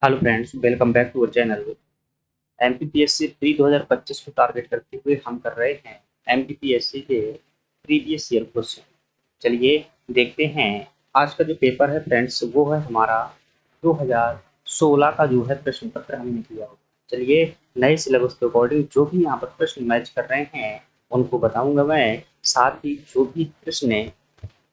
Hello friends, welcome back to our channel. MPPSC pre 2025 को target करते हुए हम कर रहे हैं एमपीपीएससी के प्रीवियस ईयर क्वेश्चन। चलिए देखते हैं। आज का जो पेपर है फ्रेंड्स, वो है हमारा 2016 का जो है प्रश्न पत्र हमने किया होगा। चलिए, नए सिलेबस के अकॉर्डिंग जो भी यहाँ पर प्रश्न मैच कर रहे हैं उनको बताऊंगा मैं। साथ ही जो भी प्रश्न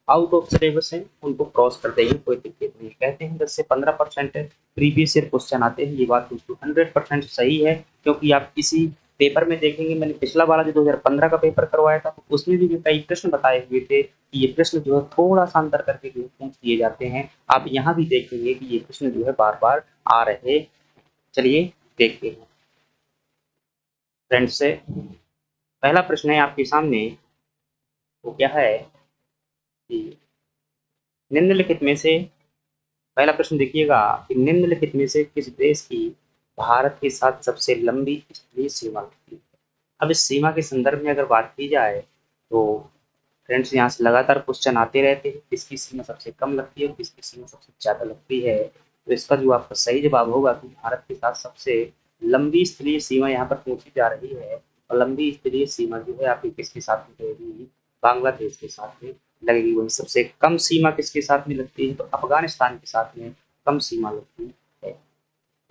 आउट ऑफ सिलेबस है उनको क्रॉस कर देंगे, कोई दिक्कत नहीं। कहते हैं 10 से 15% प्रीवियस ईयर क्वेश्चन आते हैं, ये बात दोस्तों 100% सही है। क्योंकि आप किसी पेपर में देखेंगे, मैंने पिछला वाला जो 2015 का पेपर करवाया था तो उसमें भी कई प्रश्न बताए हुए थे कि ये प्रश्न जो है थोड़ा सा अंतर करके जो पूछ दिए जाते हैं। आप यहाँ भी देखेंगे कि ये प्रश्न जो है बार बार आ रहे। चलिए देखते हैं फ्रेंड्स से। पहला प्रश्न है आपके सामने, वो क्या है कि निम्नलिखित में से, पहला प्रश्न देखिएगा कि निम्नलिखित में से किस देश की भारत के साथ सबसे लंबी स्थलीय सीमा लगती है। अब इस सीमा के संदर्भ में अगर बात की जाए तो फ्रेंड्स यहाँ से लगातार क्वेश्चन आते रहते हैं, किसकी सीमा सबसे कम लगती है और किसकी सीमा सबसे ज़्यादा लगती है। तो इसका जो आपका सही जवाब होगा कि भारत के साथ सबसे लंबी स्थलीय सीमा यहाँ पर पूछी जा रही है। और लंबी स्थलीय सीमा जो है आपकी किसके साथ में लगेगी, बांग्लादेश के साथ में लगेगी। वही सबसे कम सीमा किसके साथ में लगती है, तो अफगानिस्तान के साथ में कम सीमा लगती है।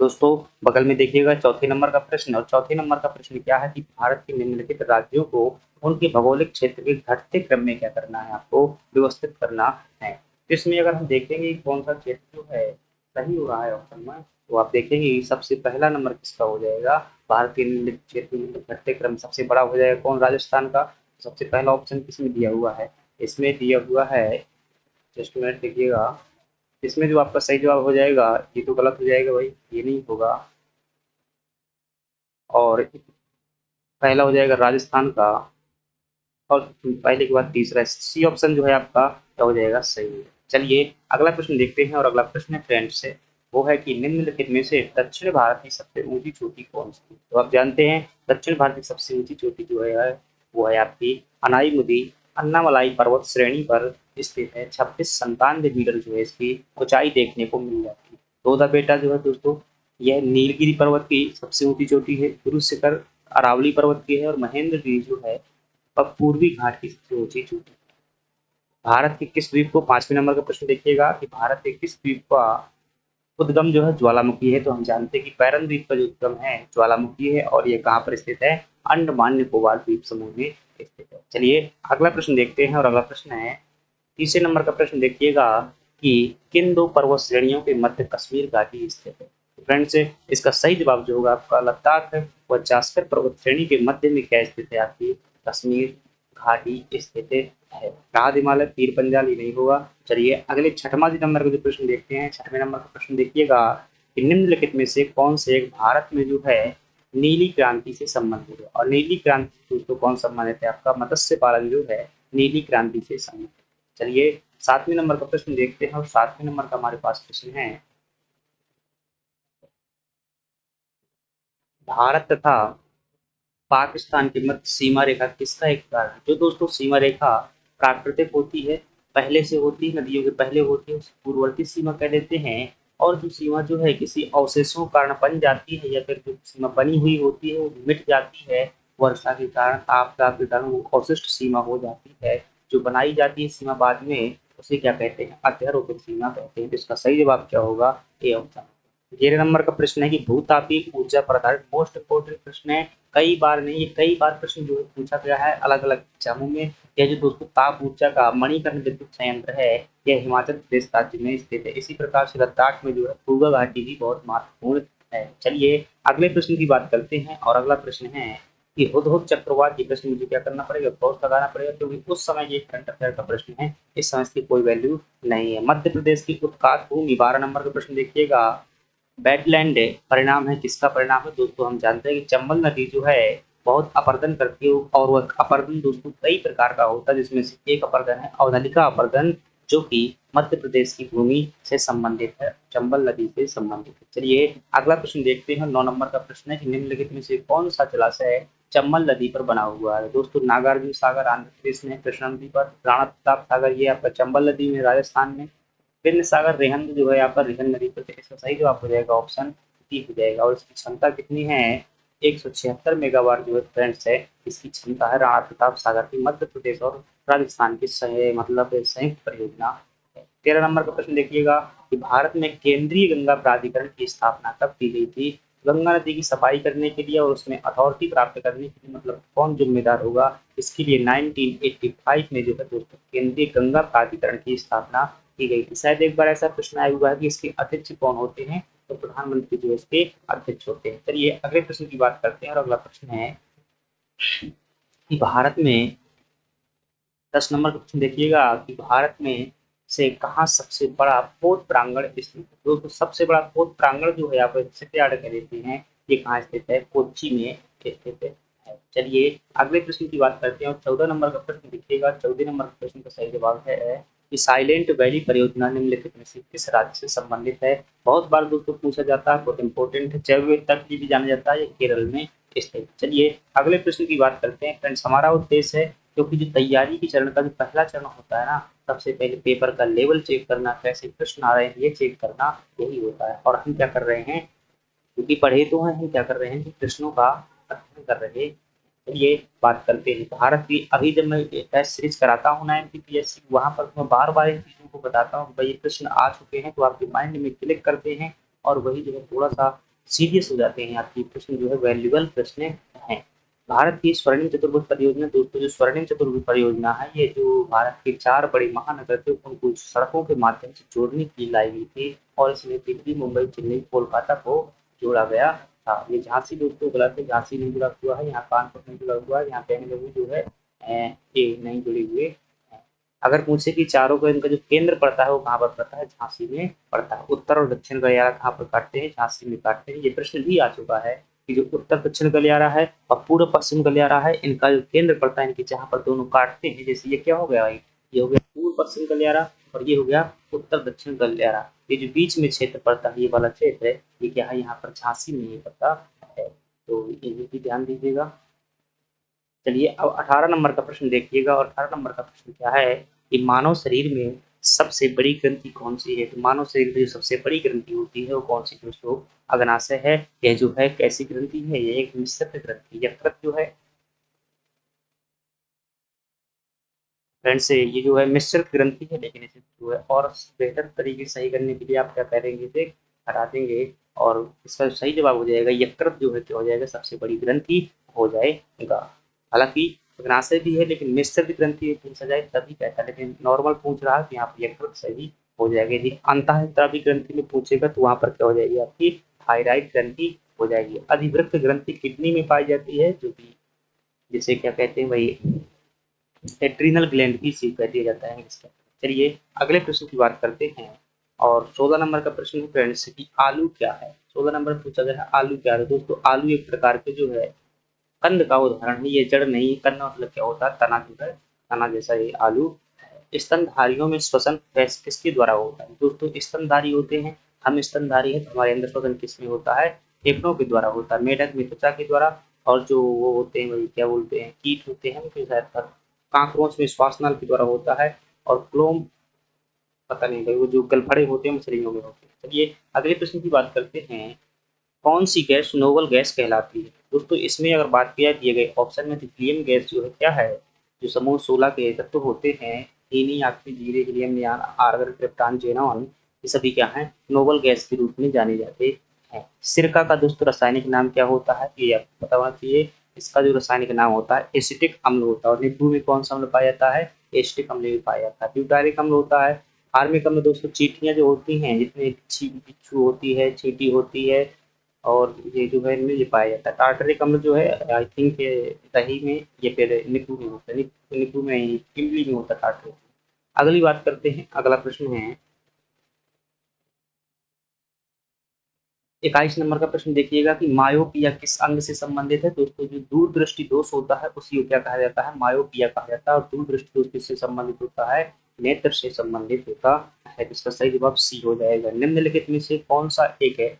दोस्तों बगल में देखिएगा चौथे नंबर का प्रश्न, और चौथे नंबर का प्रश्न क्या है कि भारत के निम्नलिखित राज्यों को उनके भौगोलिक क्षेत्र के घटते क्रम में क्या करना है, आपको व्यवस्थित करना है। तो इसमें अगर हम देखेंगे कौन सा क्षेत्र जो है सही हो रहा है ऑप्शन में, तो आप देखेंगे कि सबसे पहला नंबर किसका हो जाएगा, भारत के निम्नलिखित क्षेत्र में घटते क्रम सबसे बड़ा हो जाएगा कौन, राजस्थान का। सबसे पहला ऑप्शन किसमें दिया हुआ है, इसमें दिया हुआ है, जस्ट मिनट देखिएगा, इसमें जो आपका सही जवाब हो जाएगा, ये तो गलत हो जाएगा भाई, ये नहीं होगा। और पहला हो जाएगा राजस्थान का, और पहले के बाद तीसरा सी ऑप्शन जो है आपका क्या हो जाएगा, सही है। चलिए अगला प्रश्न देखते हैं, और अगला प्रश्न है फ्रेंड्स से, वो है कि निम्नलिखित में से दक्षिण भारत की सबसे ऊंची चोटी कौन सी है। तो आप जानते हैं दक्षिण भारत की सबसे ऊंची चोटी जो है वो है आपकी अनाईमुदी अन्नामलाई पर्वत श्रेणी पर स्थित है। 2697 मीटर जो है इसकी ऊंचाई देखने को मिल जाती है। रोदा बेटा जो है दोस्तों, यह नीलगिरी पर्वत की सबसे ऊंची चोटी है। गुरु शिखर अरावली पर्वत की है, और महेंद्र गिरी जो है वह पूर्वी घाट की सबसे ऊंची चोटी। भारत के किस द्वीप को, पांचवें नंबर का प्रश्न देखिएगा कि भारत के किस द्वीप का उद्गम जो है ज्वालामुखी है। तो हम जानते हैं कि पैरन द्वीप का जो उद्गम है ज्वालामुखी है, और ये कहाँ पर स्थित है, अंडमान निकोबार द्वीप समूह में स्थित है। चलिए अगला प्रश्न देखते हैं, और अगला प्रश्न है तीसरे नंबर का प्रश्न देखिएगा कि किन दो पर्वत श्रेणियों के मध्य कश्मीर घाटी स्थित है। फ्रेंड्स इसका सही जवाब जो होगा आपका लद्दाख है, वह जास्कर पर्वत श्रेणी के मध्य में क्या स्थित है, आपकी कश्मीर घाटी स्थित है। राहत हिमालय पीर पंजाल ये नहीं होगा। चलिए अगले छठवां नंबर का जो प्रश्न देखते हैं, छठवें नंबर का प्रश्न देखिएगा कि निम्नलिखित में से कौन से एक भारत में जो है नीली क्रांति से संबंधित है। और नीली क्रांति दोस्तों कौन संबंधित है, आपका मत्स्य पालन जो है नीली क्रांति से संबंधित। चलिए सातवें नंबर का प्रश्न देखते हैं, और सातवें नंबर का हमारे पास प्रश्न है भारत तथा पाकिस्तान के मध्य सीमा रेखा किसका एक कारण है। जो दोस्तों सीमा रेखा प्राकृतिक होती है, पहले से होती है, नदियों के पहले होती है, उसे पूर्ववर्ती सीमा कह देते हैं। और जो सीमा जो है किसी अवशेषों के कारण बन जाती है, या फिर जो सीमा बनी हुई होती है वो मिट जाती है, वर्षा के कारण आपदा के कारण वो अवशिष्ट सीमा हो जाती है। जो बनाई जाती है सीमा बाद में उसे क्या कहते हैं, अध्यारोपित सीमा कहते हैं। तो इसका सही जवाब क्या होगा, ए ऑप्शन। 13 नंबर का प्रश्न है कि भूतापीय ऊर्जा पर आधारित मोस्ट इम्पोर्टेंट प्रश्न है। कई बार नहीं, ये कई बार प्रश्न जो है पूछा गया है अलग अलग एग्जामों में। यह जो दोस्तों ताप ऊर्जा का मणिकर्ण विद्युत संयंत्र है, यह हिमाचल प्रदेश राज्य में स्थित है। इसी प्रकार से लद्दाख में जो है पूर्वा घाटी भी बहुत महत्वपूर्ण है। चलिए अगले प्रश्न की बात करते हैं, और अगला प्रश्न है कि हुदहुद चक्रवात, ये प्रश्न मुझे क्या करना पड़ेगा, क्रॉस लगाना पड़ेगा, क्योंकि उस समय ये करंट अफेयर का प्रश्न है, इस समय इसकी कोई वैल्यू नहीं है। मध्य प्रदेश की उत्कात भूमि, 12 नंबर का प्रश्न देखिएगा, वेटलैंड परिणाम है, किसका परिणाम है दोस्तों, हम जानते हैं कि चंबल नदी जो है बहुत अपरदन करती है। और वह अपरदन दोस्तों कई प्रकार का होता है, जिसमें से एक अपरदन है अवधालिका अपरदन, जो कि मध्य प्रदेश की भूमि से संबंधित है, चंबल नदी से संबंधित है। चलिए अगला प्रश्न देखते हैं, 9 नंबर का प्रश्न है कि निम्नलिखित में से कौन सा जलाशय चंबल नदी पर बना हुआ है। दोस्तों नागार्जुन सागर आंध्र प्रदेश में, कृष्णा नदी पर, राणा प्रताप सागर ये आपका चंबल नदी में राजस्थान में, विंध्य सागर रेहन जो है यहाँ पर रेहन नदी पर, इसका सही जवाब हो जाएगा ऑप्शन डी हो जाएगा। और इसकी क्षमता कितनी है, 176 मेगावाट जो है फ्रेंड्स है इसकी क्षमता है। राणा प्रताप सागर की मध्य प्रदेश और राजस्थान की मतलब संयुक्त परियोजना है। 13 नंबर का प्रश्न देखिएगा कि भारत में केंद्रीय गंगा प्राधिकरण की स्थापना कब की गई थी। गंगा नदी की सफाई करने के लिए और उसमें अथॉरिटी प्राप्त करने के लिए मतलब कौन जिम्मेदार होगा, इसके लिए 1985 में जो है दोस्तों केंद्रीय गंगा प्राधिकरण की स्थापना की गई थी। शायद एक बार ऐसा प्रश्न आया हुआ है कि इसके अध्यक्ष कौन होते हैं, तो प्रधानमंत्री जो है इसके अध्यक्ष होते हैं। चलिए अगले प्रश्न की बात करते हैं और अगला प्रश्न है कि भारत में 10 नंबर का प्रश्न देखिएगा कि भारत में से कहाँ सबसे बड़ा पोत प्रांगण स्थित है। दोस्तों सबसे बड़ा पोत प्रांगण जो है आप याद कर लेते हैं ये कहाँ स्थित है, कोच्चि में स्थित है। चलिए अगले प्रश्न की बात करते हैं और 14 नंबर का प्रश्न देखिएगा। 14 नंबर के प्रश्न का सही जवाब है कि साइलेंट वैली परियोजना निम्नलिखित में से किस राज्य से संबंधित है। बहुत बार दोस्तों पूछा जाता है, बहुत इंपॉर्टेंट है। जैव विविधता के लिए भी जाना जाता है, ये केरल में स्थित। चलिए अगले प्रश्न की बात करते हैं फ्रेंड्स। हमारा उद्देश्य है क्योंकि जो तैयारी की चरण का जो पहला चरण होता है ना, सबसे पहले पेपर का लेवल चेक करना, कैसे प्रश्न आ रहे हैं ये चेक करना, यही होता है। और हम क्या कर रहे हैं, क्योंकि पढ़े तो हैं, हम क्या कर रहे हैं कि प्रश्नों का अध्ययन कर रहे हैं। ये बात करते हैं भारत की। अभी जब मैं टेस्ट सीरीज कराता हूँ ना एमपीपीएससी, वहां पर मैं बार बार इन चीजों को बताता हूँ भाई ये प्रश्न आ चुके हैं, तो आपके माइंड में क्लिक करते हैं और वही जो है थोड़ा सा सीरियस हो जाते हैं। आपकी प्रश्न जो है वैल्यूबल प्रश्न है। भारत की स्वर्णिम चतुर्भुज परियोजना, दोस्तों जो स्वर्णिम चतुर्भुज परियोजना है ये जो भारत के 4 बड़े महानगर थे उनको सड़कों के माध्यम से जोड़ने के लिए लाई गई थी और इसमें दिल्ली, मुंबई, चेन्नई, कोलकाता को जोड़ा गया था। ये झांसी दोस्तों गलत है, झांसी नहीं जुड़ा हुआ है, यहाँ कानपुर नहीं जुड़ा हुआ है, यहाँ बेंगलुरु जो है ये नहीं जुड़े हुए। अगर पूछे कि चारों का इनका जो केंद्र पड़ता है वो कहाँ पर पड़ता है, झांसी में पड़ता है। उत्तर और दक्षिण गलियारा कहाँ पर काटते हैं, झांसी में काटते हैं। ये प्रश्न भी आ चुका है कि जो उत्तर दक्षिण गलियारा है और पूर्व पश्चिम गलियारा है, इनका जो केंद्र पड़ता है, इनके जहाँ पर दोनों काटते हैं, जैसे ये क्या हो गया भाई, ये हो गया पूर्व पश्चिम गलियारा और ये हो गया उत्तर दक्षिण गलियारा। ये जो बीच में क्षेत्र पड़ता है, ये वाला क्षेत्र है, ये क्या है, यहाँ पर झांसी में ये पड़ता है। तो ये भी ध्यान दीजिएगा। चलिए अब 18 नंबर का प्रश्न देखिएगा और 18 नंबर का प्रश्न क्या है कि मानव शरीर में सबसे बड़ी ग्रंथि कौन सी है। तो मानव शरीर में जो सबसे बड़ी ग्रंथि होती है वो कौन सी, दोस्तों अग्नाशय है। यह जो है कैसी ग्रंथि है, ये एक मिश्रित ग्रंथि, यकृत जो है फ्रेंड्स ये जो है मिश्रित ग्रंथि है, लेकिन इसे जो है और बेहतर तरीके से सही करने के लिए आप क्या करेंगे, इसे हटा देंगे और इसका सही जवाब हो जाएगा यकृत जो है क्या हो जाएगा, सबसे बड़ी ग्रंथि हो जाएगा। हालांकि अग्नाशय भी है लेकिन मिश्रित ग्रंथि पूछा जाए तभी कहता है, लेकिन नॉर्मल पूछ रहा है तो यहाँ पर यकृत सही हो जाएगा। यदि अंतःस्रावी ग्रंथि में पूछेगा तो वहां पर क्या हो जाएगी आपकी थायराइड ग्रंथि हो जाएगी। अधिवृक्त ग्रंथि किडनी में पाई जाती है, जो कि जिसे क्या कहते हैं भाई एड्रीनल ग्लैंड की सीख कर दिया जाता है इसका। चलिए अगले प्रश्न की बात करते हैं और 14 नंबर का प्रश्न है फ्रेंड्स कि आलू क्या है। 14 नंबर पूछा गया है आलू क्या है। दोस्तों आलू एक प्रकार के जो है कंद का उदाहरण है, ये जड़ नहीं, कंद मतलब क्या होता है, तना जो है, तना जैसा ये आलू। स्तनधारियों में श्वसन किसके द्वारा होता है। दोस्तों स्तनधारी होते हैं, हम स्तनधारी है तो हमारे अंदर श्वसन किसमें होता है, फेफड़ों के द्वारा होता है, मेढक में त्वचा के द्वारा, और जो वो होते हैं वही क्या बोलते हैं कीट होते हैं उनके शायद कांकरोच में श्वासनाल के द्वारा होता है, और क्लोम पता नहीं भाई वो जो गलफड़े होते हैं मछलियों में होते हैं। चलिए अगले प्रश्न की बात करते हैं, कौन सी गैस नोबल गैस कहलाती है। दोस्तों इसमें अगर बात किया दिए गए ऑप्शन में हीलियम गैस जो है क्या है, जो समूह 16 के तत्व होते हैं हीनी, ऑक्सीजन, जीरे, हीलियम, नियान, आर्गन, क्रिप्टॉन, जेनॉन, ये सभी क्या है नोबल गैस के रूप में जाने जाते हैं। सिरका का दोस्तों रासायनिक नाम क्या होता है, ये आपको पता होना चाहिए। इसका जो रासायनिक नाम होता है एसिटिक अम्ल होता है। और नींबू में कौन सा अम्ल पाया जाता है, एसिटिक अम्ल भी पाया जाता है। ब्यूटारिक अम्ल होता है। फार्मिक अम्ल दोस्तों चींटियां जो होती हैं, जितने बिच्छू होती है, चींटी होती है, और ये जो है इनमें ये पाया जाता है। टार्टरिक अम्ल जो है आई थिंक दही में, ये फिर नींबू में होता है, नींबू में, इमली में होता है टार्टरिक। अगली बात करते हैं, अगला प्रश्न है 21 नंबर का प्रश्न देखिएगा कि मायोपिया किस अंग से संबंधित है। दोस्तों जो दूरदृष्टि दोष होता है उसी को क्या कहा जाता है, मायोपिया कहा जाता है। और दूरदृष्टि दोष किससे संबंधित होता है, नेत्र से संबंधित होता है। इसका सही जवाब सी हो जाएगा। निम्नलिखित में से कौन सा एक है,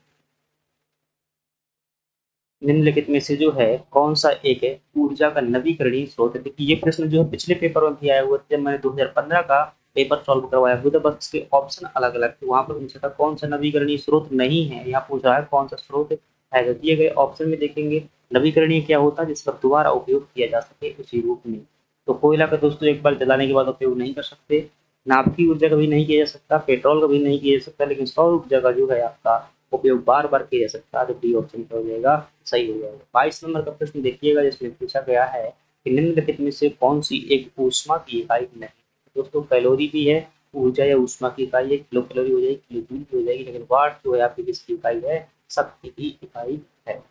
निम्नलिखित में से जो है कौन सा एक है ऊर्जा का नवीकरणीय स्रोत है। देखिए ये प्रश्न जो है पिछले पेपर में भी आया हुआ था, जब मैंने 2015 का पेपर सॉल्व करवाया हुआ था, बस इसके ऑप्शन अलग अलग थे। वहां पर पूछा था कौन सा नवीकरणीय स्रोत नहीं है, यहाँ पूछ रहा है कौन सा स्रोत है। तो दिए गए ऑप्शन में देखेंगे नवीकरणीय क्या होता है, जिसका दोबारा उपयोग किया जा सके उसी रूप में। तो कोयला का दोस्तों एक बार जलाने के बाद उपयोग नहीं कर सकते, नाभ की ऊर्जा का भी नहीं किया जा सकता, पेट्रोल का भी नहीं किया जा सकता, लेकिन सौर ऊर्जा का जो है आपका उपयोग बार बार किया जा सकता है। तो डी ऑप्शन क्या हो जाएगा, सही हो जाएगा। 22 नंबर का प्रश्न देखिएगा, जिसमें पूछा गया है कि निम्नलिखित में से कौन सी एक ऊष्मा की इकाई नहीं। दोस्तों कैलोरी भी है, ऊर्जा या ऊष्मा की इकाई है, किलो कैलोरी हो जाएगी, किलो जूल हो जाएगी, लेकिन वाट जो है आपकी किसकी इकाई है, शक्ति की इकाई है।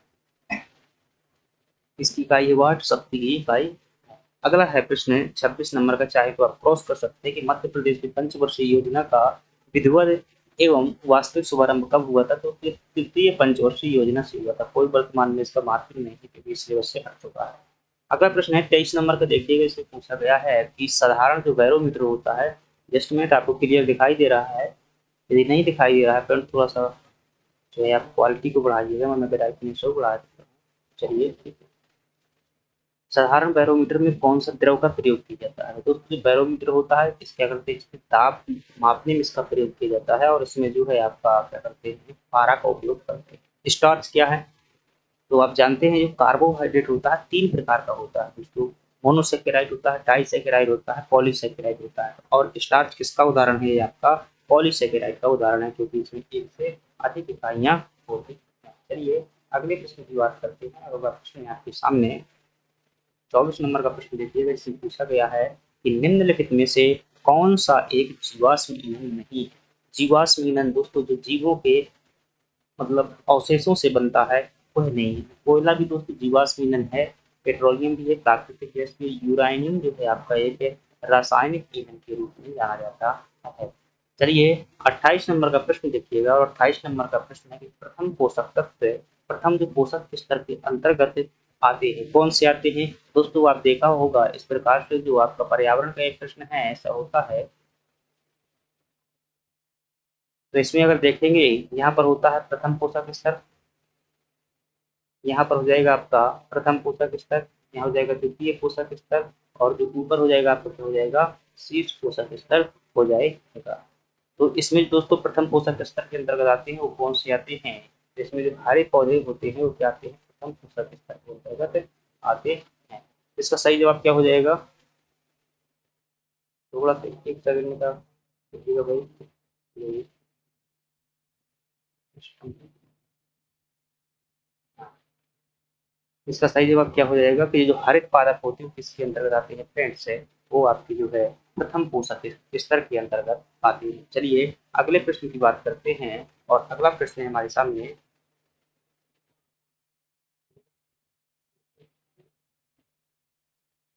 किसकी इकाई है, वाट, शक्ति की इकाई। अगला है प्रश्न 26 नंबर का, चाहे तो आप क्रॉस कर सकते हैं कि मध्य प्रदेश की पंचवर्षीय योजना का विधिवत एवं वास्तविक शुभारंभ कब हुआ था। तो तृतीय पंचवर्षीय योजना से हुआ था, कोई वर्तमान में इसका मार्किंग नहीं है क्योंकि सिलेबस से हट चुका है। अगला प्रश्न है 23 नंबर का, देखिएगा इसमें पूछा गया है कि साधारण जो बैरोमीटर होता है, जस्ट मिनट आपको क्लियर दिखाई दे रहा है, यदि नहीं दिखाई दे रहा है फ्रेंड थोड़ा सा जो है आप क्वालिटी को बढ़ाइएगा, मैं ब्राइटनेस को बढ़ा देता हूँ। चलिए ठीक है। साधारण बैरोमीटर में कौन सा द्रव का प्रयोग किया जाता है। दोस्तों जो बैरोमीटर होता है इसके क्या करते हैं, इसके ताप मापने में इसका प्रयोग किया जाता है, और इसमें जो है आपका क्या करते हैं, पारा का उपयोग करते हैं। स्टार्च क्या है, तो आप जानते हैं जो कार्बोहाइड्रेट होता है 3 प्रकार का होता है दोस्तों, मोनोसेकेराइड होता है, डाइसेकेराइड होता है, पॉलीसेकेराइड होता है। और स्टार्च किसका उदाहरण है, ये आपका पॉलीसेकेराइड का उदाहरण है, क्योंकि इसमें एक से अधिक इकाइयां होती हैं। चलिए अगले प्रश्न की बात करते हैं। अगला प्रश्न है आपके सामने 24 नंबर का प्रश्न देखिएगा, इसमें पूछा गया है कि निम्नलिखित में से कौन सा एक जीवाश्म ईंधन नहीं है। जीवाश्म ईंधन दोस्तों जो जीवों के मतलब अवशेषों से बनता है वह नहीं है। कोयला भी दोस्तों जीवाश्म ईंधन है, पेट्रोलियम भी है, प्राकृतिक गैस भी, यूरानियम जो है आपका एक है रासायनिक ईंधन के रूप में जाना जाता है। चलिए 28 नंबर का प्रश्न देखिएगा, और 28 नंबर का प्रश्न है कि प्रथम पोषक तत्व, प्रथम जो पोषक स्तर के अंतर्गत आते हैं, कौन से आते हैं। दोस्तों आप देखा होगा इस प्रकार से जो आपका पर्यावरण का एक प्रश्न है ऐसा होता है, तो इसमें अगर देखेंगे यहाँ पर होता है प्रथम पोषक स्तर, यहाँ पर हो जाएगा आपका प्रथम पोषक स्तर, यहाँ हो जाएगा द्वितीय पोषक स्तर, और जो ऊपर हो जाएगा आपका क्या हो जाएगा, शीर्ष पोषक स्तर हो जाएगा। तो इसमें दोस्तों प्रथम पोषक स्तर के अंतर्गत आते हैं वो कौन से आते हैं, इसमें जो हरे पौधे होते हैं वो क्या आते हैं, प्रथम पोषक स्तर के अंतर्गत आते हैं। इसका सही जवाब क्या हो जाएगा, थोड़ा सा एक सेकंड का देखिएगा भाई। इसका सही जवाब क्या हो जाएगा कि ये जो हरित पादप होते हैं किसके अंतर्गत आते हैं फ्रेंड्स है, वो आपकी जो है प्रथम पोषक स्तर के अंतर्गत आती है। चलिए अगले प्रश्न की बात करते हैं, और अगला प्रश्न है हमारे सामने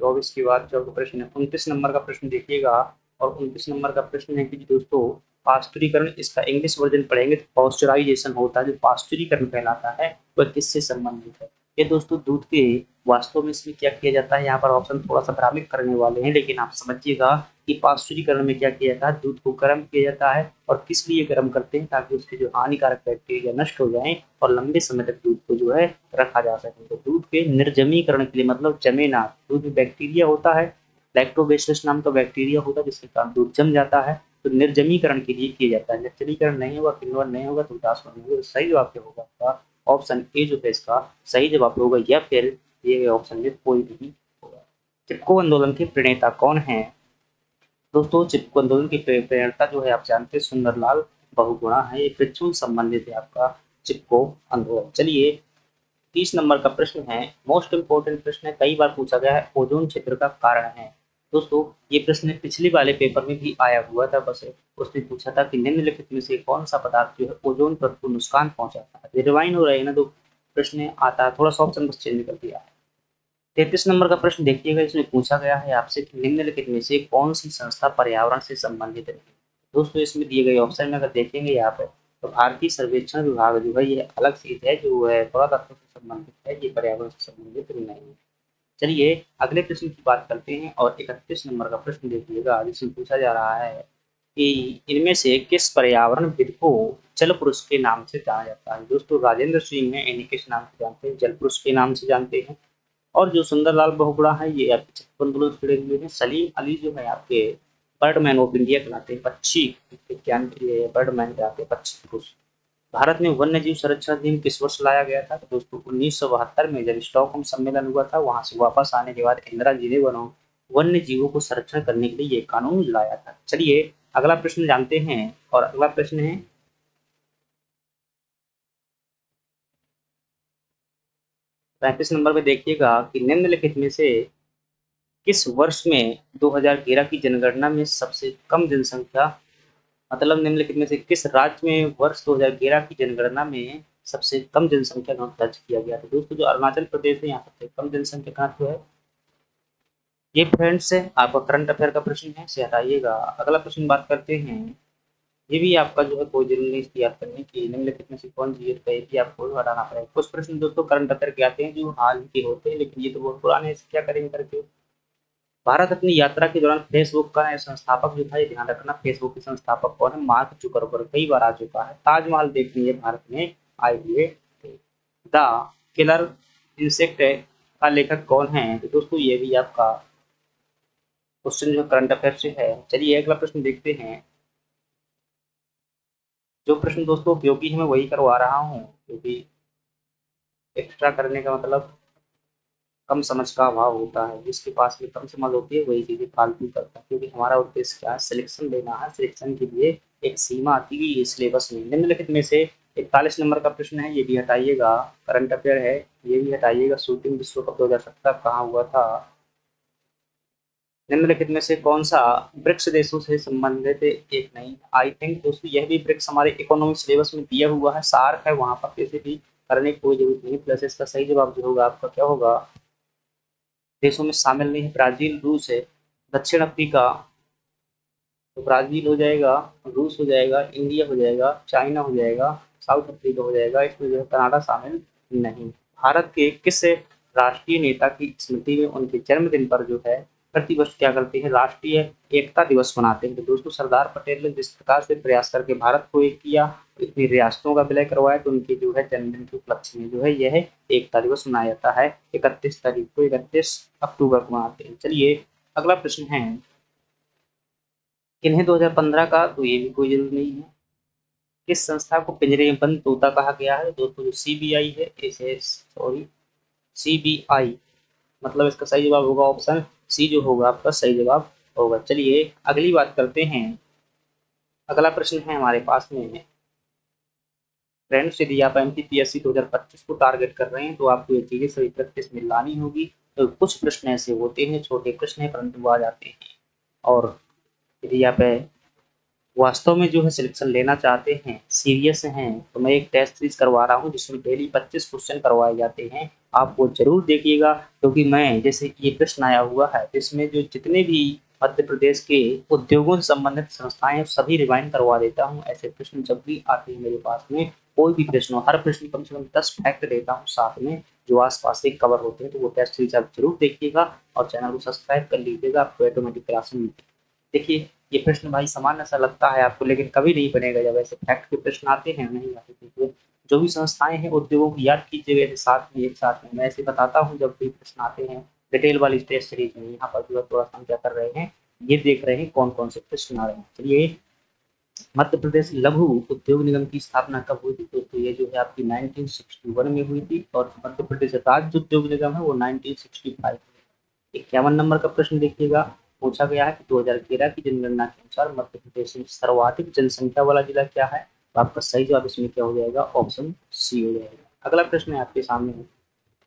24 की बात, जो प्रश्न है 29 नंबर का प्रश्न देखिएगा। और 29 नंबर का प्रश्न है कि दोस्तों पास्चुरीकरण, इसका इंग्लिश वर्जन पढ़ेंगे तो पास्चुराइजेशन होता है, जो पास्चुरीकरण कहलाता है वह किससे संबंधित है। ये दोस्तों दूध के वास्तव में इसमें क्या किया जाता है, यहाँ पर ऑप्शन थोड़ा सा भ्रामित करने वाले हैं, लेकिन आप समझिएगा कि पास्चुरीकरण में क्या किया जाता है, दूध को गर्म किया जाता है, और किस लिए गर्म करते हैं, ताकि उसके जो हानिकारक बैक्टीरिया नष्ट हो जाएं और लंबे समय तक दूध को जो है रखा जा सके। तो दूध के निर्जमीकरण के लिए, मतलब जमे ना, दूध में बैक्टीरिया होता है, लैक्टोबैसिलस नाम का बैक्टीरिया होता है जिसके कारण दूध जम जाता है, तो निर्जमीकरण के लिए किया जाता है। निर्जमीकरण नहीं होगा, किण्वन नहीं होगा तो उदास नहीं होगा। तो सही जवाब क्या होगा आपका, ऑप्शन ए जो है इसका सही जवाब होगा, या फिर दिए गए ऑप्शन में कोई नहीं होगा। चिपको आंदोलन के प्रणेता कौन है। दोस्तों चिपको आंदोलन की प्रेरणा जो है आप जानते हैं सुंदरलाल बहुगुणा है, ये पृथ्वी संबंधित है आपका चिपको आंदोलन। चलिए 30 नंबर का प्रश्न है, मोस्ट इंपोर्टेंट प्रश्न है, कई बार पूछा गया है, ओजोन क्षेत्र का कारण है। दोस्तों ये प्रश्न पिछले वाले पेपर में भी आया हुआ था, बस उसने पूछा था कि निम्नलिखित में से कौन सा पदार्थ जो है ओजोन परत को नुकसान पहुंचाता है। रिवाइन हो रहे हैं ना, तो प्रश्न आता है, थोड़ा सा ऑप्शन बस चेंज कर दिया है। 33 नंबर का प्रश्न देखिएगा, इसमें पूछा गया है आपसे कि निम्नलिखित में से कौन सी संस्था पर्यावरण से संबंधित है। दोस्तों इसमें दिए गए ऑप्शन में अगर देखेंगे यहाँ पे, तो भारतीय सर्वेक्षण विभाग जो है ये अलग चीज है, जो है थोड़ा तत्व से संबंधित है, ये पर्यावरण से संबंधित नहीं है। चलिए अगले प्रश्न की बात करते हैं, और 31 नंबर का प्रश्न देखिएगा, जिसमें पूछा जा रहा है कि इनमें से किस पर्यावरणविद को जल पुरुष के नाम से जाना जाता है। दोस्तों राजेंद्र सिंह है, इन्हें किस नाम से जानते हैं, जल पुरुष के नाम से जानते हैं। और जो सुंदरलाल बहुगुणा है ये आपके चिपको आंदोलन से जुड़े हुए हैं। सलीम अली जो है आपके बर्डमैन ऑफ इंडिया कहलाते हैं, पक्षी विज्ञान के लिए बर्डमैन कहलाते हैं, पक्षी पुरुष। भारत में वन्य जीव संरक्षण अधिनियम किस वर्ष लाया गया था? तो दोस्तों 1972 में जब स्टॉकहोम सम्मेलन हुआ था, वहां से वापस आने के बाद इंदिरा जी ने वन्य जीवों को संरक्षण करने के लिए ये कानून लाया था। चलिए अगला प्रश्न जानते हैं, और अगला प्रश्न है 35 नंबर पे देखिएगा कि निम्नलिखित में से किस वर्ष में 2013 की जनगणना में सबसे कम जनसंख्या, मतलब निम्नलिखित में से किस राज्य में वर्ष 2013 की जनगणना में सबसे कम जनसंख्या दर्ज किया गया था? दोस्तों जो अरुणाचल प्रदेश है, यहाँ सबसे कम जनसंख्या घनत्व है। ये फ्रेंड्स है आपका करंट अफेयर का प्रश्न है, से हटाइएगा। अगला प्रश्न बात करते हैं, ये भी आपका जो है कोई जरूरी नहीं इसकी याद करने की, निम्नलिखित में से कौन सी एक है कि आपको हटाना पड़ेगा। कुछ प्रश्न दोस्तों करंट अफेयर के आते हैं जो हाल के होते हैं, लेकिन ये तो बहुत पुराने हैं, क्या करेंगे करके। भारत अपनी यात्रा के दौरान फेसबुक का संस्थापक जो था, ये ध्यान रखना, फेसबुक के संस्थापक कौन है? मार्क जुकरबर्ग, कई बार आ चुका है। ताजमहल देखने ये भारत में आए हुए थे। द किलर इंसेक्ट का लेखक कौन है? तो दोस्तों ये भी आपका क्वेश्चन जो करंट अफेयर से है। चलिए अगला प्रश्न देखते हैं। जो प्रश्न दोस्तों उपयोगी है मैं वही करवा रहा हूँ, क्योंकि एक्स्ट्रा करने का मतलब कम समझ का अभाव होता है। जिसके पास में कम समझ होती है वही चीजें फालतू करता है, क्योंकि हमारा उद्देश्य क्या है? सिलेक्शन लेना है। सिलेक्शन के लिए एक सीमा आती हुई है सिलेबस में। निम्नलिखित में से 41 नंबर का प्रश्न है, ये भी हटाइएगा, करंट अफेयर है, ये भी हटाइएगा। शूटिंग विश्व कप 2017 कहाँ हुआ था? निम्नलिखित में से कौन सा ब्रिक्स देशों से संबंधित एक नहीं? आई थिंक दोस्तों यह भी ब्रिक्स हमारे इकोनॉमिक सिलेबस में दिया हुआ है, सार्क है, वहां पर किसी भी करने की कोई जरूरत नहीं। प्लस इसका सही जवाब जो होगा आपका क्या होगा? देशों में शामिल नहीं है, ब्राजील, रूस है, दक्षिण अफ्रीका, तो ब्राजील हो जाएगा, रूस हो जाएगा, इंडिया हो जाएगा, चाइना हो जाएगा, साउथ अफ्रीका हो जाएगा, इसमें जो है कनाडा शामिल नहीं। भारत के किस राष्ट्रीय नेता की स्मृति में उनके जन्मदिन पर जो है प्रतिवर्ष क्या करते हैं? राष्ट्रीय एकता दिवस मनाते हैं। तो दोस्तों सरदार पटेल ने जिस प्रकार से प्रयास करके भारत को एक किया, इतनी रियासतों का विलय करवाया, तो उनके जो है जन्मदिन के उपलक्ष्य में जो है यह एकता दिवस मनाया जाता है 31 तारीख को, 31 अक्टूबर को मनाते हैं। चलिए अगला प्रश्न है, किन्हें 2015 का? तो ये भी कोई जरूरी नहीं है। किस संस्था को पिंजरे में बंद तोता कहा गया है? दोस्तों जो सीबीआई है, इसे सॉरी सीबीआई, मतलब इसका सही जवाब होगा ऑप्शन सी, जो होगा आपका सही जवाब होगा। चलिए अगली बात करते हैं। अगला प्रश्न है हमारे पास में, फ्रेंड्स यदि आप एमपीपीएससी 2025 को टारगेट कर रहे हैं तो आपको ये चीजें सभी प्रैक्टिस में लानी होगी। तो कुछ प्रश्न ऐसे होते हैं, छोटे प्रश्न है परंतु वो आ जाते हैं, और यदि आप वास्तव में जो है सिलेक्शन लेना चाहते हैं, सीरियस हैं, तो मैं एक टेस्ट सीरीज करवा रहा हूँ जिसमें डेली 25 क्वेश्चन करवाए जाते हैं। आप वो जरूर देखिएगा, क्योंकि मैं जैसे ये प्रश्न आया हुआ है जिसमें जो जितने भी मध्य प्रदेश के उद्योगों से संबंधित संस्थाएं हैं सभी रिवाइंड करवा देता हूँ। ऐसे प्रश्न जब भी आते हैं मेरे पास में, कोई भी प्रश्न हो, हर प्रश्न कम से कम 10 फैक्ट देता हूँ साथ में जो आसपास से कवर होते हैं। तो वो टेस्ट सीरीज आप जरूर देखिएगा और चैनल को सब्सक्राइब कर लीजिएगा, आपको ऑटोमेटिक क्लास मिलती है। देखिए ये प्रश्न भाई सामान्य सा लगता है आपको, लेकिन कभी नहीं बनेगा जब ऐसे फैक्ट के प्रश्न आते हैं, नहीं आते। तो जो भी संस्थाएं हैं उद्योगों की याद कीजिएगा, ऐसे साथ में एक साथ में मैं ऐसे बताता हूँ जब भी प्रश्न आते हैं डिटेल वाली टेस्ट सीरीज में। यहाँ पर जो है थोड़ा सा हम क्या कर रहे हैं, ये देख रहे हैं कौन कौन से प्रश्न आ रहे हैं। चलिए मध्य प्रदेश लघु उद्योग निगम की स्थापना कब हुई थी? तो ये जो है आपकी 1961 में हुई थी, और मध्य प्रदेश राज्य उद्योग निगम है वो 1965 में। 51 नंबर का प्रश्न देखिएगा, पूछा गया है कि 2013 की जनगणना के अनुसार मध्य प्रदेश में सर्वाधिक जनसंख्या वाला जिला क्या है? तो आपका सही जवाब इसमें क्या हो जाएगा? ऑप्शन सी हो जाएगा। अगला प्रश्न है आपके सामने है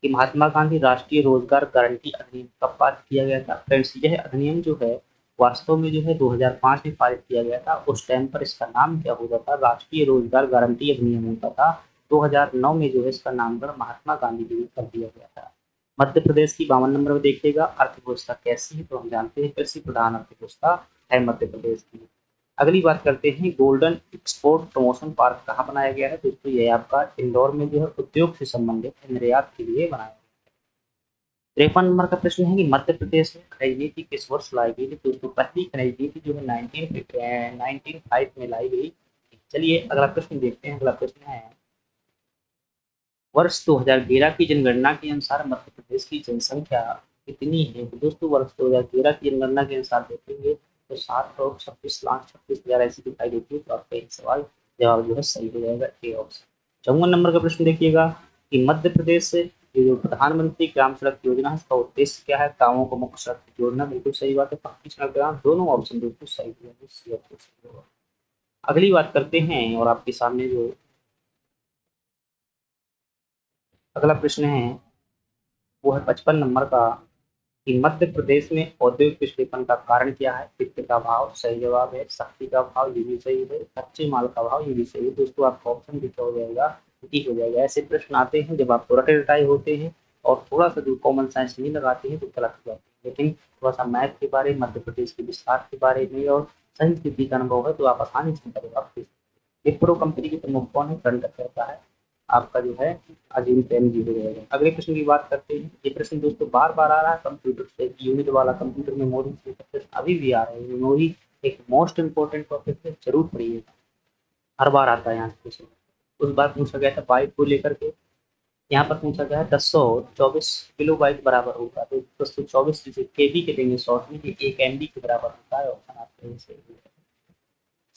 कि महात्मा गांधी राष्ट्रीय रोजगार गारंटी अधिनियम कब पारित किया गया था? फ्रेंड्स यह अधिनियम जो है वास्तव में जो है 2005 में पारित किया गया था। उस टाइम पर इसका नाम क्या होता था? राष्ट्रीय रोजगार गारंटी अधिनियम होता था। 2009 में जो है इसका नामकरण महात्मा गांधी जी कर दिया गया था। मध्य प्रदेश की 52 नंबर में देखिएगा, अर्थव्यवस्था कैसी है? तो हम जानते हैं कृषि प्रधान अर्थव्यवस्था है मध्य प्रदेश की। अगली बात करते हैं, गोल्डन एक्सपोर्ट प्रमोशन पार्क कहाँ बनाया गया है? दोस्तों ये आपका इंदौर में जो है उद्योग से संबंधित निर्यात के लिए बनाया। 53 नंबर का प्रश्न है कि मध्य प्रदेश में खनिज नीति किस वर्ष लाई गई थी? दोस्तों पहली खनिज नीति जो है 1905 में लाई गई। चलिए अगला प्रश्न देखते हैं। अगला प्रश्न है, वर्ष 2013 की जनगणना के अनुसार मध्य प्रदेश की जनसंख्या कितनी है? तो दोस्तों वर्ष 2013 की जनगणना के अनुसार देखेंगे तो 7,26,36,000 ऐसी दिखाई देती है, तो आपका एक सवाल जवाब जो है सही हो जाएगा ए ऑप्शन। 54 नंबर का प्रश्न देखिएगा कि मध्य प्रदेश से ये जो प्रधानमंत्री ग्राम सड़क योजना है इसका उद्देश्य क्या है? गांवों को मुख्य सड़क से जोड़ना, बिल्कुल सही बात है। पक्की सड़क ग्राम, दोनों ऑप्शन बिल्कुल सही है, सी ऑप्शन सही होगा। अगली बात करते हैं और आपके सामने जो अगला प्रश्न है वो है 55 नंबर का कि मध्य प्रदेश में औद्योगिक पिछड़ेपन का कारण क्या है? वित्त का अभाव सही जवाब है, शक्ति का अभाव ये भी सही है, कच्चे माल का अभाव ये भी सही है। दोस्तों आपका ऑप्शन भी क्या हो जाएगा? ठीक हो जाएगा। ऐसे प्रश्न आते हैं जब आप रटे रटाए होते हैं और थोड़ा सा जो कॉमन साइंस नहीं लगाते हैं तो गलत हो जाते हैं, लेकिन थोड़ा सा मैथ के बारे में, मध्य प्रदेश के विस्तार के बारे में और सही स्थिति का अनुभव है तो आप आसानी से जवाब दे सकते हैं। विप्रो कंपनी के प्रमुख कौन है? करंट अफेयर का है आपका जो है अजीम प्रेमजी हो जाएगा। अगले प्रश्न की बात करते हैं। ये प्रश्न दोस्तों बार बार आ रहा है कंप्यूटर से, यूनिट वाला कंप्यूटर मेमोरी से प्रश्न अभी भी आ रहे हैं। मेमोरी एक मोस्ट इंपॉर्टेंट टॉपिक है, जरूर पढ़िएगा, हर बार आता है यहाँ से क्वेश्चन। उस बार पूछा गया था बाइट को लेकर के, यहाँ पर पूछा गया है 1024 किलो बाइट बराबर होगा, तो 1024 जिसे केबी के देंगे शॉर्ट में, ये 1 MB के बराबर होता है। ऑप्शन आपके यहीं से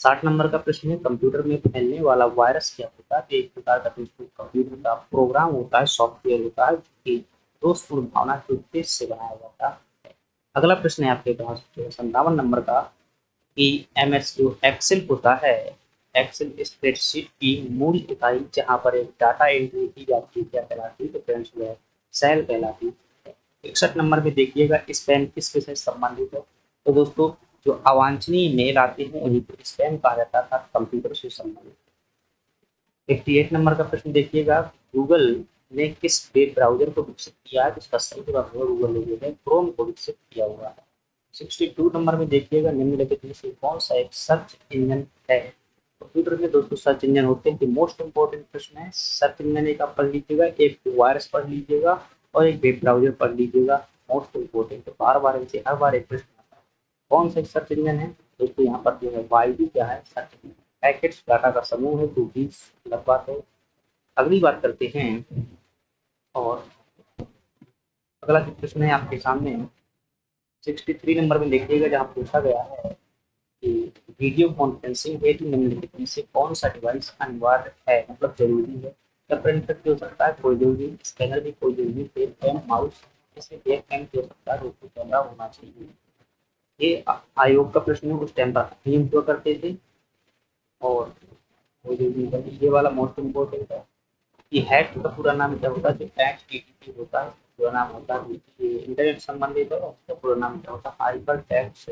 60 नंबर का प्रश्न है कंप्यूटर में फैलने वाला वायरस क्या होता है? तो एक प्रकार का दोस्तों कंप्यूटर का प्रोग्राम होता है, सॉफ्टवेयर होता है कि दोस्तपूर्ण भावना के उद्देश्य से बनाया जाता है। अगला प्रश्न है आपके पास 57 नंबर का कि एमएस जो एक्सेल होता है, एक्सेल स्प्रेडशीट की मूल इकाई जहाँ पर एक डाटा एंट्री की जाती है क्या कहलाती है? तो फ्रेंड्स जो है सेल कहलाती है। 61 नंबर में देखिएगा स्पैम किसके से संबंधित है? तो दोस्तों जो अवांछनीय मेल आते हैं उन्हीं को स्पैम कहा जाता था, कंप्यूटर से संबंधित। 58 नंबर का प्रश्न देखिएगा गूगल ने किस वेब ब्राउजर को विकसित किया है? जिसका सही जवाब है गूगल ने जो है क्रोम को विकसित किया हुआ है। 62 नंबर में देखिएगा निम्नलिखित में से कौन सा एक सर्च इंजन है? कंप्यूटर में दोस्तों सर्च इंजन होते हैं कि मोस्ट इंपॉर्टेंट प्रश्न है। सर्च इंजन एक आप पढ़ लीजिएगा, एक वायरस पढ़ लीजिएगा और एक वेब ब्राउजर पढ़ लीजिएगा, मोस्ट इंपॉर्टेंट। तो बार बार इनसे हर बार एक प्रश्न आता है कौन सा सर्च इंजन है? दोस्तों यहाँ पर जो है वाईडी क्या है? Search engine. पैकेट्स डाटा का समूह है तो 20 अलग बात है। अगली बात करते हैं और अगला जो प्रश्न है आपके सामने 63 नंबर में देखिएगा जहाँ पूछा गया है कि वीडियो कॉन्फ्रेंसिंग हेतु निम्नलिखित में से कौन सा डिवाइस अनिवार्य है, मतलब जरूरी है? या प्रिंटर भी हो सकता है, कोई जरूरी, स्कैनर भी कोई जरूरी, वेब कैम, माउस, जैसे वेब कैम भी हो सकता है, रोटरी कैमरा होना चाहिए। ये आयोग का प्रश्न है, उस टाइम पर नियम हुआ करते थे और वो जो ये वाला मोस्ट इम्पोर्टेंट है। ये हैक का पूरा नाम क्या होता है? जो HTTP होता है पूरा नाम होता है, ये इंटरनेट संबंधित है, उसका पूरा नाम क्या होता है? हाइपर टेक्स्ट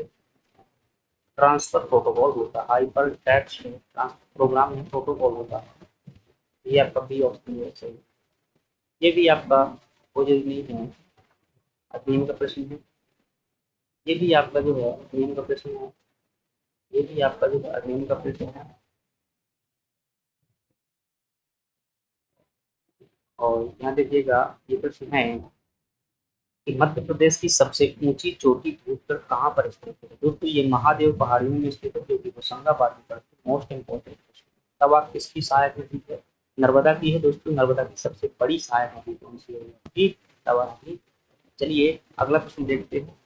ट्रांसफर प्रोटोकॉल होता है। हाइपर टेक्स्ट ट्रांसफर प्रोग्राम में प्रोटोकॉल होता है। ये आपका बी ऑप्शन है सही। ये भी आपका वो जो नहीं है अधिनियम का प्रश्न है, ये भी आपका जो है अधिनियम का प्रश्न है, ये भी आपका जो है अधिनियम का प्रश्न है। और यहाँ देखिएगा ये प्रश्न है कि मध्य प्रदेश की सबसे ऊंची चोटी भूतगढ़ कहाँ पर स्थित है? दोस्तों ये महादेव पहाड़ियों में स्थित है जो कि होशंगाबाद में पड़ती है। Most important question. तब आप किसकी सहायक नदी है? नर्मदा की है दोस्तों। नर्मदा की सबसे बड़ी सहायक नदी कौन सी है? तवा नदी। चलिए अगला प्रश्न देखते हैं।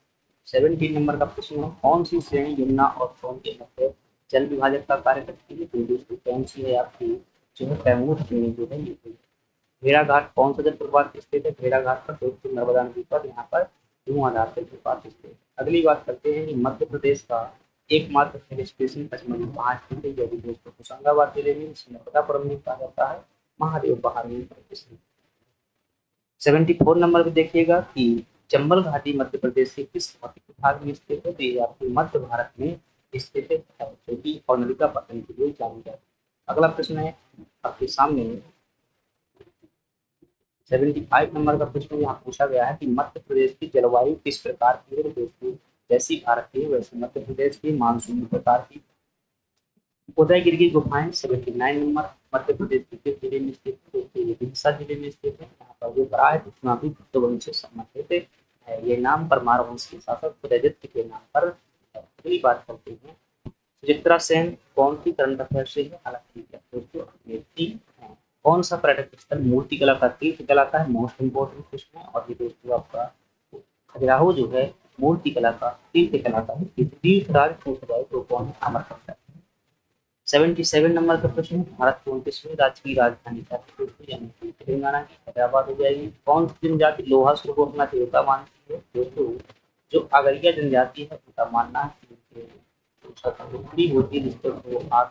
17 नंबर का प्रश्न है कौन सी श्रेणी यमुना और सोन के मध्य जल विभाजक का कार्य करती है? तो दोस्तों कौन सी है आपकी जो है कैमूर श्रेणी जो है ये भेड़ाघाट कौन सा जलप्रपात स्थित है? भेड़ाघाट पर दोस्तों नर्मदा नदी पर यहाँ पर धुआंधार जलप्रपात स्थित है। अगली बात करते हैं कि मध्य प्रदेश का एकमात्र हिल स्टेशन पचमढ़ी कहाँ स्थित है? यदि दोस्तों होशंगाबाद जिले में नर्मदापुरम में कहा जाता है, महादेव पहाड़ में स्थित। 74 नंबर में देखिएगा कि चंबल घाटी मध्य प्रदेश के किस भौतिक विभाग में स्थित है? तो ये आपके मध्य भारत में स्थित है जो कि नलिका पतन के लिए जानी जाती है। अगला प्रश्न है आपके सामने 75 नंबर का प्रश्न यहाँ पूछा गया है कि मध्य प्रदेश की जलवायु किस प्रकार की है? दोस्तों जैसी भारत की वैसे मध्य प्रदेश की मानसूनी प्रकार की। उदयगिरि की गुफाएं 79 नंबर मध्य प्रदेश के किस जिले में स्थित है? दोस्तों ये विदिशा जिले में स्थित है। यहाँ पर जो बड़ा है उतना भी गुप्त वंश से संबंधित है। ये नाम परमार वंश के शासक उदयदित्य के नाम पर है। अगली बात करते हैं सुचित्रा सेन कौन सी करंट अफेयर से है? हालांकि दोस्तों अभिनेत्री हैं। कौन सा पर्यटक स्थल मूर्तिकला का तीर्थ कहलाता है? मोस्ट इम्पोर्टेंट क्वेश्चन है। और ये दोस्तों आपका खजुराहो जो है मूर्ति कला का, तीर्थ कला का तीर्थ राज पूछा जाए तो कौन है? अमरकंटक। 77 नंबर का प्रश्न है, भारत की 29वीं राज्य की राजधानी क्या है? दोस्तों यानी कि तेलंगाना की हैदराबाद हो जाएगी। कौन सी जनजाति लोहा शुरू को अपना देवता मानती है? दोस्तों जो अगरिया जनजाति है उनका मानना है कि शताब्दी होती है जिसपर वो हाथ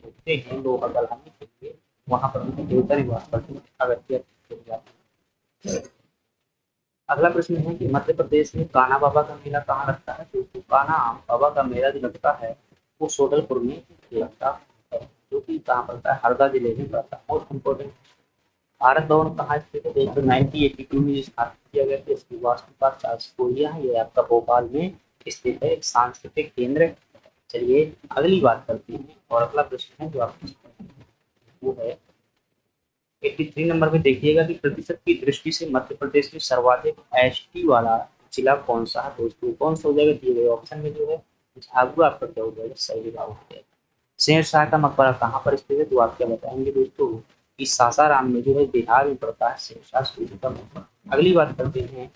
होते हैं लोहा गलाने के लिए, वहां पर उनके देवता निवास करते हैं अगरिया जनजाति। अगला प्रश्न है कि मध्य प्रदेश में कान्हा बाबा का मेला कहाँ लगता है? दोस्तों कान्हा बाबा का मेला जो लगता है वो सोडलपुर में लगता है, जो कि कहाँ पड़ता है? हरदा जिले में पड़ता है। मोस्ट इम्पोर्टेंट, भारत भवन कहाँ स्थित है? दोस्तों 1982 में स्थापित किया गया था, इसकी वास्तुकार चार्ल्स कोरिया है, ये आपका भोपाल में स्थित है, एक सांस्कृतिक केंद्र। चलिए अगली बात करते हैं और अगला प्रश्न है जो आपके वो है 83 नंबर में। देखिएगा कि प्रतिशत की दृष्टि से मध्य प्रदेश में सर्वाधिक एसटी वाला जिला कौन सा है? दोस्तों कौन सा हो जाएगा? दिए गए ऑप्शन में जो है झाबुआ आपका क्या हो जाएगा? सही जवाब हो जाएगा। शेरशाह का मकबरा कहाँ पर स्थित है? तो आप क्या बताएंगे दोस्तों? कि सासाराम में जो है बिहार में पड़ता है शेरशाह सूरी का मकबरा। अगली बात करते हैं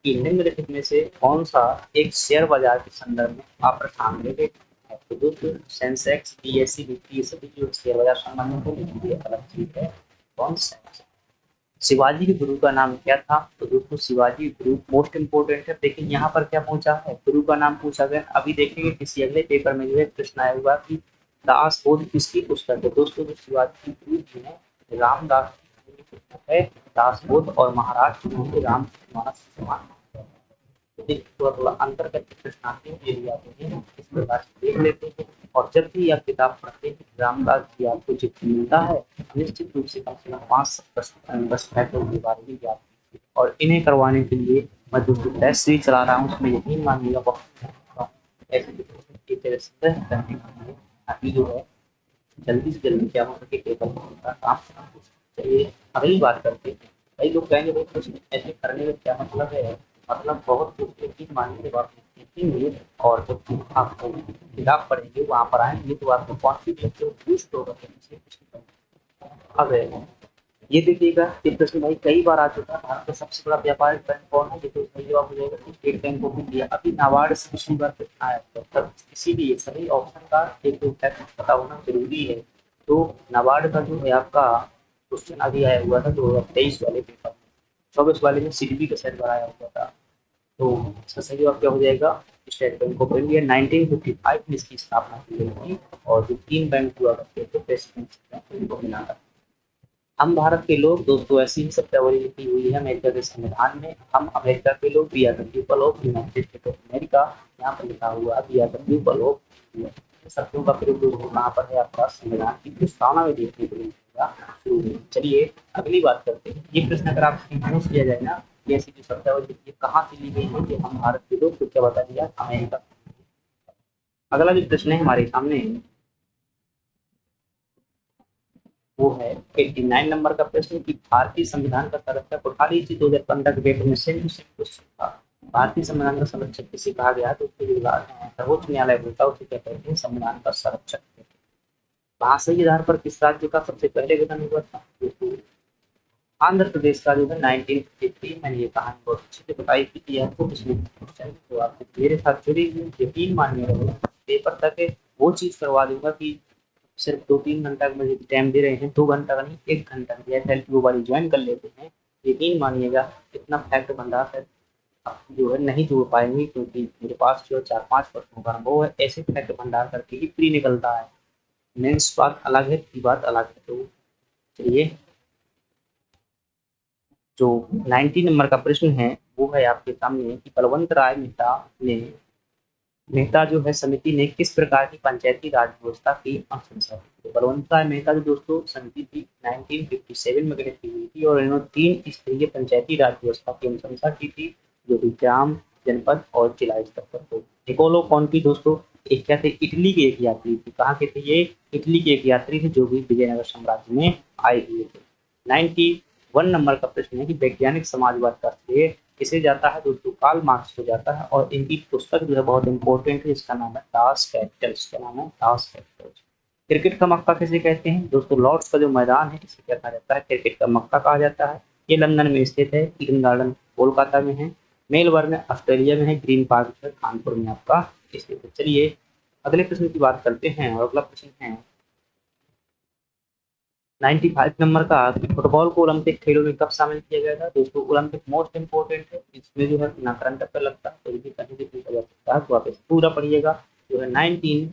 कि निम्नलिखित में से कौन सा एक शेयर बाजार के संदर्भ में अप्रासंगिक है? तो दोस्तों सेंसेक्स, बीएसई, निफ्टी, ये सभी जो शेयर बाजार संबंधित है अलग चीज है। कौन सा? शिवाजी के गुरु का नाम क्या था? तो दोस्तों शिवाजी गुरु मोस्ट इंपोर्टेंट है, लेकिन यहाँ पर क्या पूछा है? गुरु का नाम पूछा गया। अभी देखेंगे किसी अगले पेपर में जो है प्रश्न आया हुआ कि दास बोध किसकी पुस्तक है? दोस्तों जो शिवाजी के गुरु जी ने रामदास की पुस्तक है दास बोध, और महाराज राम मानस समान अंतर करके प्रश्न आते हैं, ये भी आते हैं, इस प्रकार से देख लेते हैं। और जब भी आप किताब पढ़ते हैं रामदास जी आपको जितना मिलता है निश्चित रूप से कम 5-10 फैक्टों के बारे में याद कीजिए। और इन्हें करवाने के लिए मैं जो टेस्ट सीरीज चला रहा हूँ उसमें यकीन मानिएगा बहुत ऐसे एक तरह से करने के लिए, ताकि जो है जल्दी से जल्दी क्या हो सके पेपर का काम। चलिए अगली बात करते हैं। कई लोग कहेंगे भाई कुछ ऐसे करने में क्या मतलब है? मतलब बहुत कुछ यकीन मानने के बाद सीखेंगे, और जब आप किताब पढ़ेंगे वहाँ पर आएंगे तो आपको कॉन्फिडेंस बूस्ट होगा कि मुझे कुछ नहीं करना। अब ये देखिएगा कि प्रश्न भाई कई बार आ चुका है, भारत का सबसे बड़ा व्यापारिक बैंक कौन है? देखो सही जवाब हो जाएगा कि स्टेट बैंक ऑफ इंडिया। अभी नाबार्ड से पिछली बार प्रश्न आया था, तब इसीलिए सभी ऑप्शन का एक दो फैक्ट पता होना जरूरी है। तो नाबार्ड का जो है आपका क्वेश्चन अभी आया हुआ था 2023 वाले पेपर में, 24 वाले में सीडीबी का सेट बनाया हुआ था। तो इसका सही जवाब क्या हो जाएगा? State bank of India. 1955 में इसकी स्थापना की गई थी, और जो 3 बैंक हुआ करते थे प्रेसिडेंसी बैंक, उनको मिलाकर हम भारत के लोग। दोस्तों ऐसी ही शब्दावली लिखी हुई है अमेरिका के संविधान में। हम अमेरिका के लोग, we are the people of United State of America, यहाँ पर लिखा हुआ we are the people of India. शब्दों का प्रयोग दोस्तों कहाँ पर है? आपका संविधान की प्रस्तावना में देखने को मिलेगा शुरू में। चलिए अगली बात करते हैं। ये प्रश्न अगर आपसे पूछ लिया जाए ना कि ऐसी जो शब्दावली ये कहाँ से ली गई है कि हम भारत के लोग, तो क्या बताएंगे आप? अमेरिका। अगला जो प्रश्न है हमारे सामने वो है 89 नंबर का प्रश्न कि भारतीय संविधान का संरक्षक, उठा लीजिए 2015 के पेपर में सेम टू सेम क्वेश्चन था। भारतीय संविधान का संरक्षक किसे कहा गया? तो उसके जो सर्वोच्च न्यायालय होता है उसे क्या कहते हैं? संविधान का संरक्षक। भाषा के आधार पर किस राज्य का सबसे पहले गठन हुआ था? आंध्र प्रदेश का जो है 1953। मैंने ये कहानी बहुत अच्छे से बताई थी आपको, इसमें तो आप मेरे साथ जुड़े हुए यकीन मानिए पेपर तक वो चीज करवा दूंगा कि सिर्फ 2-3 घंटा का मुझे टाइम दे रहे हैं, 2 घंटा का नहीं 1 घंटा एफ वो वाली ज्वाइन कर लेते हैं। यकीन मानिएगा इतना फैक्ट भंडार है आप जो है नहीं जोड़ पाएंगे, क्योंकि मेरे पास जो 4-5 वर्षों का अनुभव है, ऐसे फैक्ट भंडार करके ही फ्री निकलता है। मेंस बात अलग है, की बात अलग है। तो चलिए जो 90 नंबर का प्रश्न है वो है आपके सामने कि बलवंत राय मेहता ने मेहता जो है समिति ने किस प्रकार की पंचायती राज व्यवस्था की अनुशंसा की? तो बलवंत राय मेहता जो दोस्तों समिति थी 1957 में गठित की हुई थी, और इन्होंने 3 स्तरीय पंचायती राज व्यवस्था की अनुशंसा की थी, जो कि ग्राम, जनपद और जिला स्तर पर। तो निकोलो कॉन्टी दोस्तों एक क्या थे? इटली के एक यात्री थे। कहाँ के थे ये? इटली के एक यात्री थे जो भी विजयनगर साम्राज्य में आए हुए थे। 91 नंबर का प्रश्न है कि वैज्ञानिक समाजवाद का श्रेय किसे जाता है? दोस्तों कार्ल मार्क्स को जाता है, और इनकी पुस्तक जो है बहुत इंपॉर्टेंट है, इसका नाम है दास कैपिटल्स। क्या नाम है? दास कैपिटल्स। क्रिकेट का मक्का किसे कहते हैं? दोस्तों लॉर्ड्स का जो मैदान है इसे क्या कहा जाता है? क्रिकेट का मक्का कहा जाता है। ये लंदन में स्थित है, ईडन गार्डन कोलकाता में है। मेलबर्न ऑस्ट्रेलिया में है, ग्रीन पार्क है कानपुर में आपका स्थित है। चलिए अगले प्रश्न की बात करते हैं और अगला प्रश्न है 95 नंबर का, फुटबॉल को ओलंपिक खेलों में कब शामिल किया गया था? दोस्तों ओलंपिक मोस्ट इंपोर्टेंट है, इसमें जो है ना करंट अफेयर लगता है, तो भी कहीं से पूछा जा सकता है, तो आप इसे पूरा पढ़िएगा। जो है 19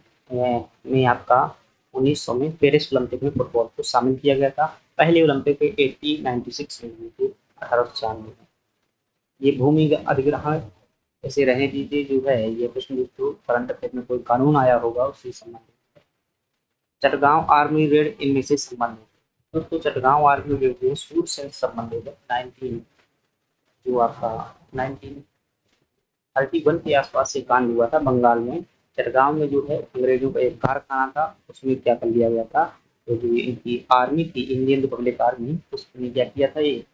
में आपका 1900 में पेरिस ओलंपिक में फुटबॉल को शामिल किया गया था। पहले ओलंपिक 1896 में हुई थी, 1896 में। ये भूमि अधिग्रहण ऐसे रहने दीजिए, जो है ये प्रश्न दोस्तों करंट अफेयर में कोई कानून आया होगा उससे संबंधित। चटगांव आर्मी रेड इनमें से संबंधित है। दोस्तों चटगांव आर्मी रेड जो है सूर से संबंधित है। 19 जो आपका 1931 के आसपास से कांड हुआ था बंगाल में। चटगांव में जो है अंग्रेजों का एक कारखाना था, उसमें क्या कर लिया गया था, तो जो इनकी आर्मी थी इंडियन रिपब्लिक आर्मी, उसने क्या किया था, ये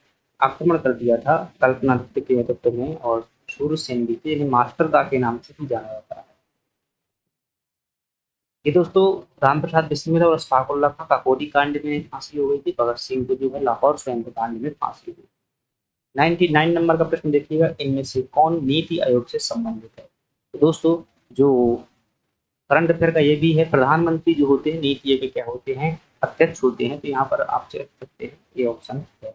आक्रमण कर दिया था कल्पना दत्त के नेतृत्व में, और सूरसेन भी थे, इन्हें मास्टर दा के नाम से भी जाना जाता है। ये दोस्तों रामप्रसाद बिस्मिल और अशफाकुल्ला खां काकोरी कांड में फांसी हो गई थी, भगत सिंह को जो है लाहौर स्वयं कांड में फांसी हुई। 99 नंबर का प्रश्न देखिएगा, इनमें से कौन नीति आयोग से संबंधित है? तो दोस्तों जो करंट अफेयर का ये भी है, प्रधानमंत्री जो होते हैं नीति आयोग के क्या होते हैं, अध्यक्ष होते हैं, तो यहाँ पर आप चेक सकते हैं ये ऑप्शन है।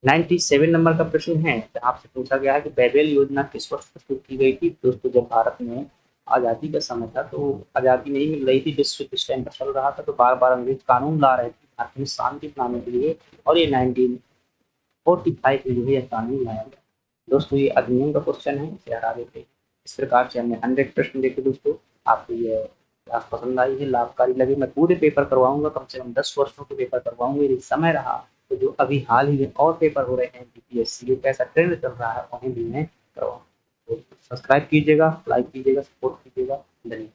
97 नंबर का प्रश्न है, आपसे पूछा गया है कि बेबेल योजना किस वर्ष प्रस्तुत की गई थी? दोस्तों जब भारत में आज़ादी का समय था, तो आज़ादी नहीं मिल रही थी, विश्व किस टाइम पर चल रहा था, तो बार बार अंग्रेज कानून ला रहे थे भारत में शांति बनाने के लिए, और ये 1945 में जो है यह कानून लाया गया। दोस्तों ये अधिनियम का क्वेश्चन है, इसे हटा देते हैं। इस प्रकार से हमने 100 प्रश्न देखे दोस्तों। आपको ये क्लास पसंद आई है, लाभकारी लगे, मैं पूरे पेपर करवाऊंगा, कम से कम 10 वर्षों के पेपर करवाऊंगा, यदि समय रहा तो जो अभी हाल ही में और पेपर हो रहे हैं बीपीएससी का कैसा ट्रेंड चल रहा है उन्हें भी मैं करवाऊंगा। तो सब्सक्राइब कीजिएगा, लाइक कीजिएगा, सपोर्ट कीजिएगा। धन्यवाद।